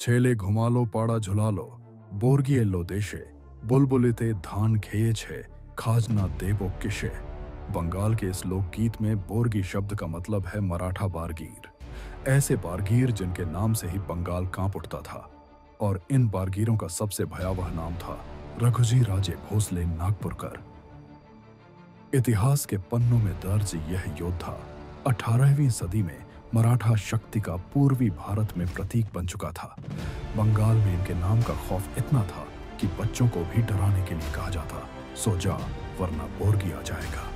छेले घुमालो पाड़ा झुलालो, बोरगी एल्लो देशे, बुलबुलिते धान खेये छे, खाजना देवो किशे। बंगाल के इस लोकगीत में बोरगी शब्द का मतलब है मराठा बारगीर। ऐसे बारगीर जिनके नाम से ही बंगाल कांप उठता था। और इन बारगीरों का सबसे भयावह नाम था रघुजी राजे भोसले नागपुरकर। इतिहास के पन्नों में दर्ज यह योद्धा 18वीं सदी में मराठा शक्ति का पूर्वी भारत में प्रतीक बन चुका था। बंगाल में इनके नाम का खौफ इतना था कि बच्चों को भी डराने के लिए कहा जाता, सो जा वरना बोरगी आ जाएगा।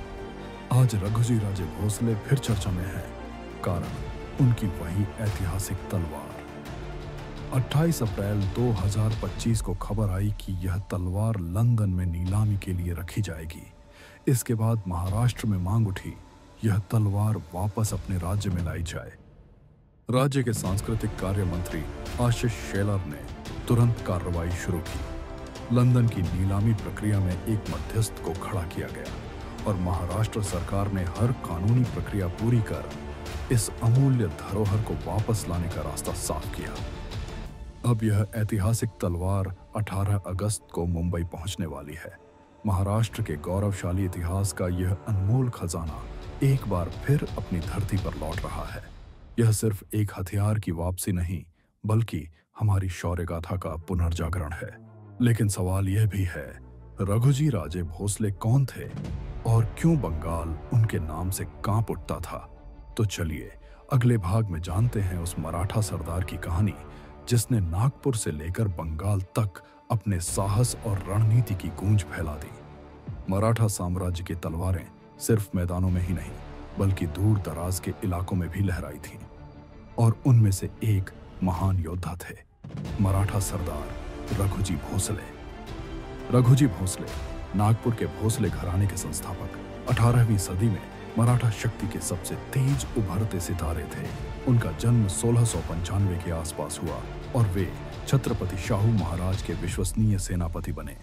आज रघुजी राजे भोसले फिर चर्चा में है, कारण उनकी वही ऐतिहासिक तलवार। 28 अप्रैल 2025 को खबर आई कि यह तलवार लंदन में नीलामी के लिए रखी जाएगी। इसके बाद महाराष्ट्र में मांग उठी, यह तलवार वापस अपने राज्य में लाई जाए। राज्य के सांस्कृतिक कार्य मंत्री आशीष शेलार ने तुरंत कार्रवाई शुरू की। लंदन की नीलामी प्रक्रिया में एक मध्यस्थ को खड़ा किया गया और महाराष्ट्र सरकार ने हर कानूनी प्रक्रिया पूरी कर इस अमूल्य धरोहर को वापस लाने का रास्ता साफ किया। अब यह ऐतिहासिक तलवार 18 अगस्त को मुंबई पहुंचने वाली है। महाराष्ट्र के गौरवशाली इतिहास का यह अनमोल खजाना एक बार फिर अपनी धरती पर लौट रहा है। यह सिर्फ एक हथियार की वापसी नहीं, बल्कि हमारी शौर्य गाथा का पुनर्जागरण है। लेकिन सवाल यह भी है, रघुजी राजे भोसले कौन थे और क्यों बंगाल उनके नाम से कांप उठता था? तो चलिए अगले भाग में जानते हैं उस मराठा सरदार की कहानी जिसने नागपुर से लेकर बंगाल तक अपने साहस और रणनीति की गूंज फैला दी। मराठा साम्राज्य की तलवारें सिर्फ मैदानों में ही नहीं, बल्कि दूर दराज के इलाकों में भी लहराई थीं। और उनमें से एक महान योद्धा थे, मराठा सरदार रघुजी भोसले। रघुजी भोसले नागपुर के भोसले घराने के संस्थापक, 18वीं सदी में मराठा शक्ति के सबसे तेज उभरते सितारे थे। उनका जन्म 1695 के आसपास हुआ और वे छत्रपति शाहू महाराज के विश्वसनीय सेनापति बने।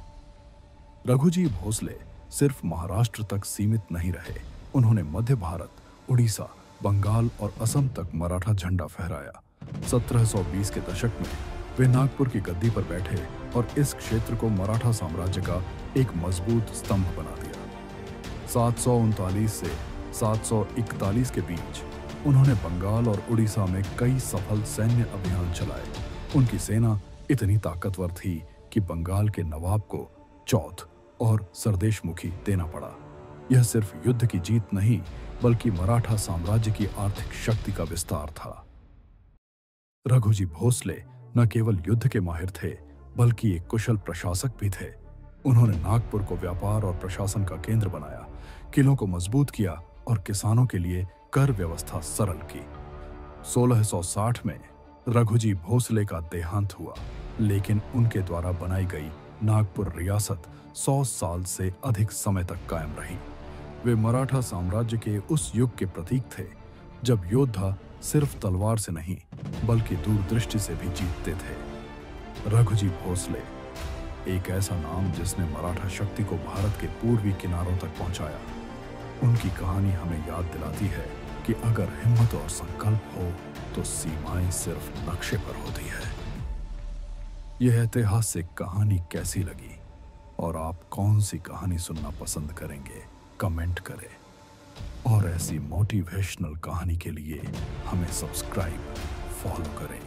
रघुजी भोसले सिर्फ महाराष्ट्र तक सीमित नहीं रहे, उन्होंने मध्य भारत, उड़ीसा, बंगाल और असम तक मराठा झंडा फहराया। 1720 के दशक में वे नागपुर की गद्दी पर बैठे और इस क्षेत्र को मराठा साम्राज्य का एक मजबूत स्तंभ बना दिया। 739 से 741 के बीच उन्होंने बंगाल और उड़ीसा में कई सफल सैन्य अभियान चलाए। उनकी सेना इतनी ताकतवर थी कि बंगाल के नवाब को चौथ और सरदेशमुखी देना पड़ा। यह सिर्फ युद्ध की जीत नहीं, बल्कि मराठा साम्राज्य की आर्थिक शक्ति का विस्तार था। रघुजी भोसले न केवल युद्ध के माहिर थे, बल्कि एक कुशल प्रशासक भी थे। उन्होंने नागपुर को व्यापार और प्रशासन का केंद्र बनाया, किलों को मजबूत किया और किसानों के लिए कर व्यवस्था सरल की। 1660 में रघुजी भोसले का देहांत हुआ, लेकिन उनके द्वारा बनाई गई नागपुर रियासत 100 साल से अधिक समय तक कायम रही। वे मराठा साम्राज्य के उस युग के प्रतीक थे जब योद्धा सिर्फ तलवार से नहीं, बल्कि दूरदृष्टि से भी जीतते थे। रघुजी भोसले, एक ऐसा नाम जिसने मराठा शक्ति को भारत के पूर्वी किनारों तक पहुंचाया। उनकी कहानी हमें याद दिलाती है कि अगर हिम्मत और संकल्प हो तो सीमाएं सिर्फ नक्शे पर होती है। यह ऐतिहासिक कहानी कैसी लगी और आप कौन सी कहानी सुनना पसंद करेंगे, कमेंट करें। और ऐसी मोटिवेशनल कहानी के लिए हमें सब्सक्राइब, फॉलो करें।